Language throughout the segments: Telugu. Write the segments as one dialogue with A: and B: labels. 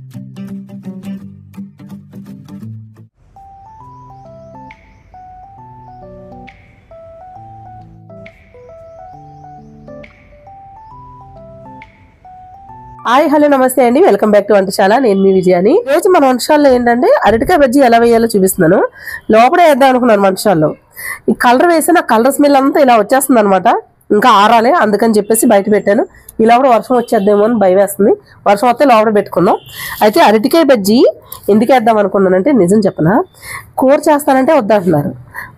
A: హాయ్ హలో నమస్తే అండి, వెల్కమ్ బ్యాక్ టు వంటశాల. నేను మీ విజయాని. రోజు మన వంటశాలలో ఏంటంటే అరటికాయ బజ్జీ ఎలా వేయాలో చూపిస్తున్నాను. లోపల వేద్దాం అనుకున్నాను వంటశాలలో. ఈ కలర్ వేసిన కలర్ స్మెల్ అంతా ఇలా వచ్చేస్తుంది అనమాట. ఇంకా ఆరాలే, అందుకని చెప్పేసి బయట పెట్టాను. ఇలా కూడా వర్షం వచ్చేద్దేమో అని భయం వేస్తుంది. వర్షం వస్తే లోపల పెట్టుకుందాం. అయితే అరటికాయ బజ్జీ ఎందుకు వేద్దాం అనుకున్నానంటే, నిజం చెప్పనా, కూర చేస్తానంటే వద్దంటున్నారు,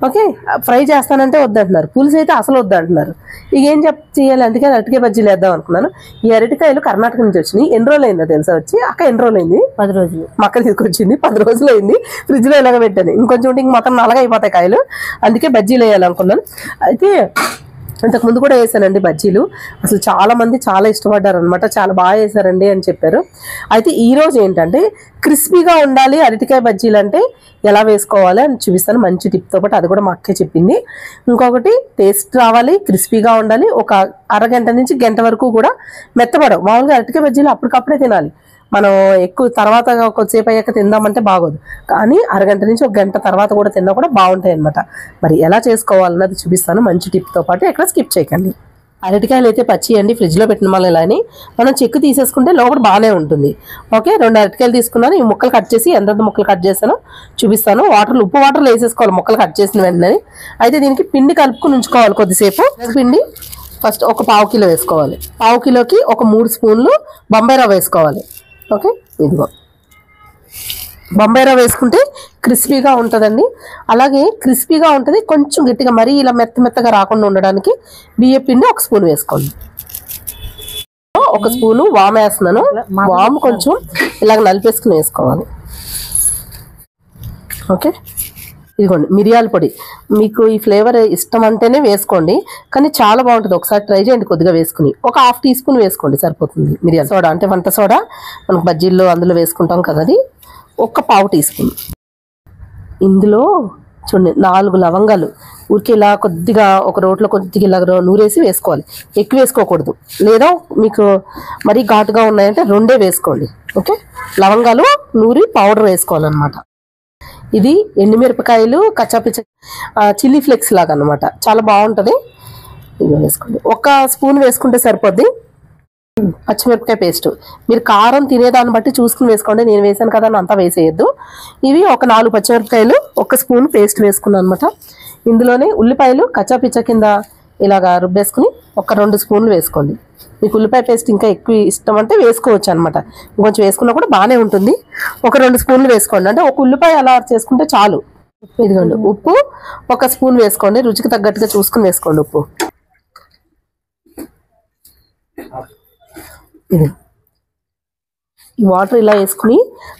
A: ఓకే, ఫ్రై చేస్తానంటే వద్దంటున్నారు, పులుసు అయితే అసలు వద్దంటున్నారు. ఇక ఏం చేయాలి, అందుకని అరటికాయ బజ్జీలు వేద్దాం అనుకున్నాను. ఈ అరటికాయలు కర్ణాటక నుంచి వచ్చినాయి. ఎన్ని రోజులు అయిందో తెలుసా వచ్చి? అక్క ఎన్ని రోజులు అయింది? 10 రోజులు. మా అక్క తీసుకొచ్చింది. 10 రోజులు అయింది. ఫ్రిడ్జ్లో ఇలాగ పెట్టాను. ఇంకొంచెం ఉంటే ఇంక మొత్తం నల్లగా అయిపోతాయి కాయలు. అందుకే బజ్జీలు వేయాలనుకున్నాను. అయితే ఇంతకుముందు కూడా వేసానండి బజ్జీలు. అసలు చాలా మంది చాలా ఇష్టపడ్డారు అనమాట. చాలా బాగా వేసారండి అని చెప్పారు. అయితే ఈరోజు ఏంటంటే క్రిస్పీగా ఉండాలి అరటికాయ బజ్జీలు అంటే ఎలా వేసుకోవాలి అని చూపిస్తాను, మంచి టిప్తో పాటు. అది కూడా మా అక్కే చెప్పింది. ఇంకొకటి, టేస్ట్ రావాలి, క్రిస్పీగా ఉండాలి. ఒక అరగంట నుంచి గంట వరకు కూడా మెత్తపడవు. మామూలుగా అరటికాయ బజ్జీలు అప్పటికప్పుడే తినాలి. మనం ఎక్కువ తర్వాత కొద్దిసేపు అయ్యాక తిందామంటే బాగోదు. కానీ అరగంట నుంచి ఒక గంట తర్వాత కూడా తిన్నా కూడా బాగుంటాయి అనమాట. మరి ఎలా చేసుకోవాలన్నది చూపిస్తాను మంచి టిప్తో పాటు. ఎక్కడ స్కిప్ చేయకండి. అరటికాయలు అయితే పచ్చి అండి, ఫ్రిడ్జ్లో పెట్టిన మళ్ళీ ఇలా అని మనం చెక్కు తీసేసుకుంటే లోపల బాగానే ఉంటుంది. ఓకే, 2 అరటికాయలు తీసుకున్నాను. ఈ ముక్కలు కట్ చేసి ఎంతెంత ముక్కలు కట్ చేస్తానో చూపిస్తాను. ఉప్పు వాటర్లో వేసేసుకోవాలి ముక్కలు కట్ చేసిన వెంటనే. అయితే దీనికి పిండి కలుపుకుని ఉంచుకోవాలి కొద్దిసేపు. పిండి ఫస్ట్ ఒక 1/2 కిలో వేసుకోవాలి. 1/2 కిలోకి ఒక 3 స్పూన్లు బొంబాయి రవ్వ వేసుకోవాలి. ఓకే, ఇదిగో బొంబాయి రవ్వ వేసుకుంటే క్రిస్పీగా ఉంటుందండి. అలాగే క్రిస్పీగా ఉంటుంది, కొంచెం గట్టిగా మరీ ఇలా మెత్తగా రాకుండా ఉండడానికి బియ్య పిండి 1 స్పూన్ వేసుకోండి. 1 స్పూను వాము వేస్తున్నాను. వాము కొంచెం ఇలాగ నలిపేసుకుని వేసుకోవాలి. ఓకే, ఇదిగోండి మిరియాల పొడి. మీకు ఈ ఫ్లేవర్ ఇష్టం అంటేనే వేసుకోండి, కానీ చాలా బాగుంటుంది. ఒకసారి ట్రై చేయండి. కొద్దిగా వేసుకుని ఒక 1/2 టీ స్పూన్ వేసుకోండి సరిపోతుంది. మిరియాల సోడా అంటే వంట సోడా, మనకు బజ్జీల్లో అందులో వేసుకుంటాం కదా, అది ఒక 1/2 టీ స్పూన్. ఇందులో చూడండి 4 లవంగాలు ఊరికి ఇలా కొద్దిగా ఒక రోట్లో కొద్దిగా ఇలా నూరేసి వేసుకోవాలి. ఎక్కువ వేసుకోకూడదు, లేదా మీకు మరీ ఘాటుగా ఉన్నాయంటే 2 వేసుకోండి. ఓకే, లవంగాలు నూరి పౌడర్ వేసుకోవాలన్నమాట. ఇది ఎండుమిరపకాయలు కచ్చాపిచ్చ చిల్లీ ఫ్లేక్స్ లాగా అనమాట, చాలా బాగుంటుంది. ఇది వేసుకోండి. 1 స్పూన్ వేసుకుంటే సరిపోద్ది. పచ్చిమిరపకాయ పేస్ట్ మీరు కారం తినేదాన్ని బట్టి చూసుకుని వేసుకోండి. నేను వేసాను కదా అని అంతా వేసేయద్దు. ఇవి ఒక 4 పచ్చిమిరపకాయలు 1 స్పూన్ పేస్ట్ వేసుకున్నాను అనమాట. ఇందులోనే ఉల్లిపాయలు కచ్చాపిచ్చ కింద ఇలాగా రుబ్బేసుకుని ఒక 2 స్పూన్లు వేసుకోండి. మీకు ఉల్లిపాయ పేస్ట్ ఇంకా ఎక్కువ ఇష్టం అంటే వేసుకోవచ్చు అనమాట. ఇంకొంచెం వేసుకున్నా కూడా బాగానే ఉంటుంది. ఒక 2 స్పూన్లు వేసుకోండి, అంటే ఒక ఉల్లిపాయ అలా చేసుకుంటే చాలు. ఇదిగోండి ఉప్పు 1 స్పూన్ వేసుకోండి. రుచికి తగ్గట్టుగా చూసుకుని వేసుకోండి ఉప్పు. ఇది ఈ వాటర్ ఇలా వేసుకుని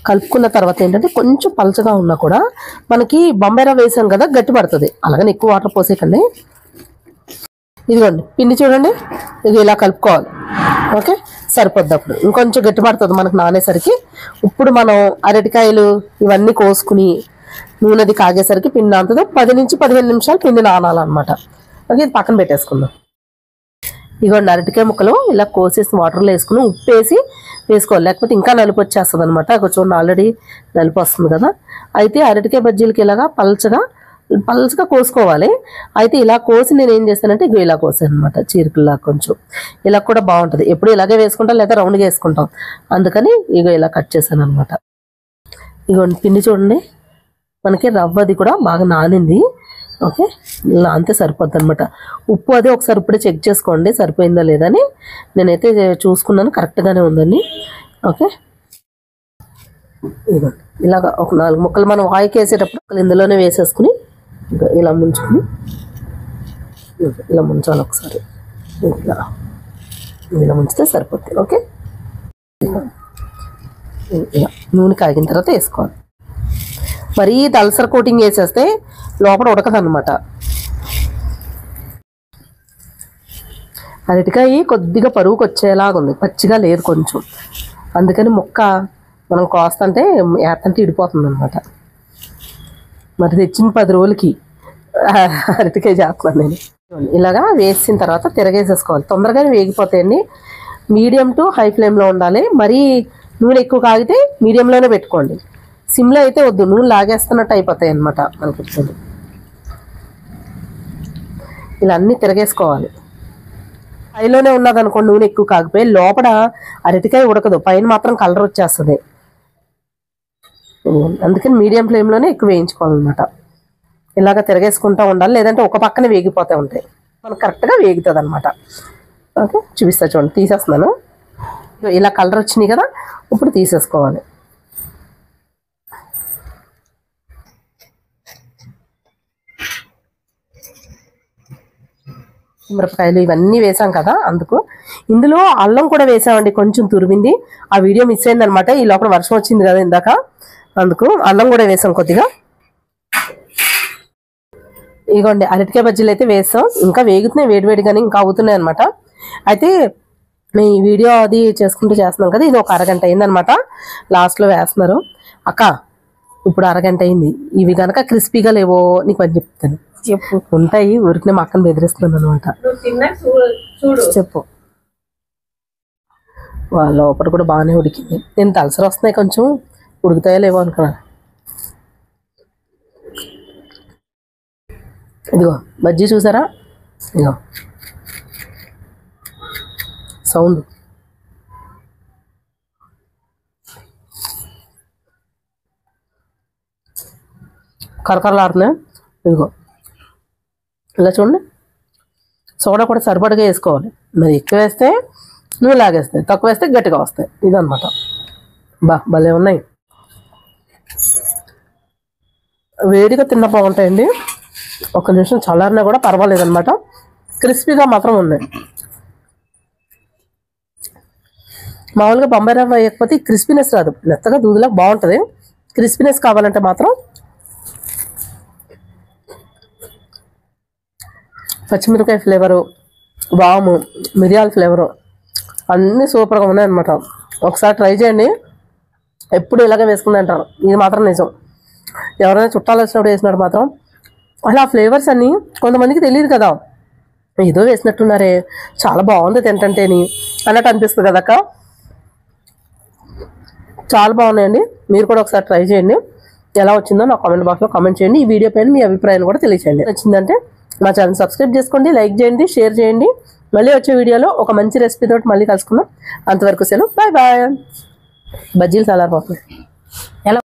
A: కలుపుకున్న తర్వాత ఏంటంటే కొంచెం పలచగా ఉన్నా కూడా మనకి బొంబాయి రవ్వ వేసాం కదా గట్టి పడుతుంది. అలాగని ఎక్కువ వాటర్ పోసేకండి. ఇదిగోండి పిండి చూడండి, ఇది ఇలా కలుపుకోవాలి. ఓకే, సరిపోద్ది. అప్పుడు ఇంకొంచెం గట్టి పడుతుంది మనకు నానేసరికి. ఇప్పుడు మనం అరటికాయలు ఇవన్నీ కోసుకుని నూనెది కాగేసరికి పిండి నానుతుంది. 10 నుంచి 15 నిమిషాలు పిండి నానాలన్నమాట. ఓకే, ఇది పక్కన పెట్టేసుకుందాం. ఇదిగోండి అరటికాయ ముక్కలు ఇలా కోసేసి వాటర్లో వేసుకుని ఉప్పు వేసి వేసుకోవాలి, లేకపోతే ఇంకా నలుపు వచ్చేస్తుంది అనమాట. కొంచెం ఆల్రెడీ నలుపు వస్తుంది కదా. అయితే అరటికాయ బజ్జీలకి ఇలాగా పల్చగా కోసుకోవాలి. అయితే ఇలా కోసి నేను ఏం చేస్తానంటే ఇగో ఇలా కోసాను అనమాట, చీరకుల్లా. కొంచెం ఇలా కూడా బాగుంటుంది. ఎప్పుడు ఇలాగే వేసుకుంటాం లేదా రౌండ్గా వేసుకుంటాం, అందుకని ఇగో ఇలా కట్ చేశాను అనమాట. ఇగోండి పిండి చూడండి, మనకి రవ్వది కూడా బాగా నానింది. ఓకే, ఇలా అంతే సరిపోద్ది అనమాట. ఉప్పు అది ఒకసారి ఇప్పుడే చెక్ చేసుకోండి సరిపోయిందా లేదా అని. నేనైతే చూసుకున్నాను, కరెక్ట్గానే ఉందండి. ఓకే, ఇదిగోండి ఇలాగా ఒక 4 ముక్కలు మనం ఆయిల్ వేసేటప్పుడు ఇందులోనే వేసేసుకుని ఇలా ముంచుకుని ఇలా ముంచాలి ఒకసారి. ఇలా ముంచితే సరిపోతుంది. ఓకే, ఇలా నూనె కాగిన తర్వాత వేసుకోవాలి. మరీ దల్సర్ కోటింగ్ వేసేస్తే లోపల ఉడకదన్నమాట. అరటికాయ కొద్దిగా పరుగుకు వచ్చేలాగా ఉంది, పచ్చిగా లేదు కొంచెం. అందుకని ముక్క మనం కోస్తంటే ఏతంటే ఇడిపోతుంది అనమాట. మరి తెచ్చిన 10 రోజులకి అరటికాయ చేస్తున్నాను నేను. ఇలాగా వేసిన తర్వాత తిరగేసేసుకోవాలి. తొందరగానే వేగిపోతాయండి. మీడియం టు హై ఫ్లేమ్లో ఉండాలి. మరీ నూనె ఎక్కువ కాగితే మీడియంలోనే పెట్టుకోండి. సిమ్లో అయితే వద్దు, నూనె లాగేస్తున్నట్టు అయిపోతాయి అన్నమాట మనకి. ఇలా అన్నీ తిరగేసుకోవాలి. హైలోనే ఉన్నదనుకోండి, నూనె ఎక్కువ కాకపోయి లోపల అరటికాయ ఉడకదు, పైన మాత్రం కలర్ వచ్చేస్తుంది. అందుకని మీడియం ఫ్లేమ్లోనే ఎక్కువ వేయించుకోవాలన్నమాట. ఇలాగ తిరగేసుకుంటూ ఉండాలి, లేదంటే ఒక పక్కన వేగిపోతూ ఉంటాయి. మనకు కరెక్ట్గా వేగుతుంది అనమాట. ఓకే, చూపిస్తా చూడండి, తీసేస్తున్నాను. ఇలా కలర్ వచ్చినాయి కదా, ఇప్పుడు తీసేసుకోవాలి. మిరపకాయలు ఇవన్నీ వేసాం కదా, అందుకు ఇందులో అల్లం కూడా వేసామండి, కొంచెం తురిమింది. ఆ వీడియో మిస్ అయిందనమాట, ఈ లోపల వర్షం వచ్చింది కదా ఇందాక, అందుకు అల్లం కూడా వేసాం కొద్దిగా. ఇదిగోండి అరటికాయ బజ్జీలు అయితే వేస్తాం, ఇంకా వేగుతున్నాయి వేడివేడిగానే, ఇంకా అవుతున్నాయి అనమాట. అయితే మేము ఈ వీడియో అది చేసుకుంటూ చేస్తున్నాం కదా, ఇది ఒక అరగంట అయిందనమాట. లాస్ట్లో వేస్తున్నారు. అక్క ఇప్పుడు అరగంట అయింది, ఇవి కనుక క్రిస్పీగా లేవో నీకు అని చెప్తాను. చెప్పు. ఉంటాయి, ఊరికి మా అక్కను బెదిరిస్తున్నాను అనమాట. చెప్పు. వాళ్ళ లోపల కూడా బాగానే ఉడికింది. నేను తలసరి వస్తున్నాయి, కొంచెం ఉడుకుతాయో లేవో అనుకున్నా. ఇదిగో బజ్జీ చూసారా, ఇదిగో సౌండ్. కరకరలాడుతున్నాయి. ఇదిగో ఇలా చూడండి. సోడా కూడా సరిపడగా వేసుకోవాలి, మరి ఎక్కువ వేస్తే నూనె లాగేస్తాయి, తక్కువ వేస్తే గట్టిగా వస్తాయి. ఇదనమాట. భలే ఉన్నాయి. వేడిగా తిన్న బాగుంటాయండి. ఒక నిమిషం చల్లారినా కూడా పర్వాలేదన్నమాట. క్రిస్పీగా మాత్రం ఉన్నాయి. మామూలుగా బొంబాయి రవ్వ వేయకపోతే క్రిస్పీనెస్ రాదు, మెత్తగా దూదులా బాగుంటుంది. క్రిస్పీనెస్ కావాలంటే మాత్రం పచ్చిమిరపకాయ ఫ్లేవరు, వాము, మిరియాల ఫ్లేవరు అన్నీ సూపర్గా ఉన్నాయన్నమాట. ఒకసారి ట్రై చేయండి. ఎప్పుడు ఇలాగే వేసుకుంది అంటారు, ఇది మాత్రం నిజం. ఎవరైనా చుట్టాలు వచ్చినప్పుడు వేసినప్పుడు మాత్రం అలా ఫ్లేవర్స్ అన్నీ కొంతమందికి తెలియదు కదా, ఏదో వేసినట్టున్నారే చాలా బాగుంది తింటంటేని అన్నట్టు అనిపిస్తుంది కదక్క. చాలా బాగున్నాయండి, మీరు కూడా ఒకసారి ట్రై చేయండి. ఎలా వచ్చిందో నా కామెంట్ బాక్స్లో కామెంట్ చేయండి. ఈ వీడియో పైన మీ అభిప్రాయాన్ని కూడా తెలియచేయండి. నచ్చిందంటే మా ఛానల్ సబ్స్క్రైబ్ చేసుకోండి, లైక్ చేయండి, షేర్ చేయండి. మళ్ళీ వచ్చే వీడియోలో ఒక మంచి రెసిపీ తోటి మళ్ళీ కలుసుకుందాం. అంతవరకు సెలవు, బాయ్ బాయ్. బజ్జీలు చల్లారిపోతున్నాయి. ఎలా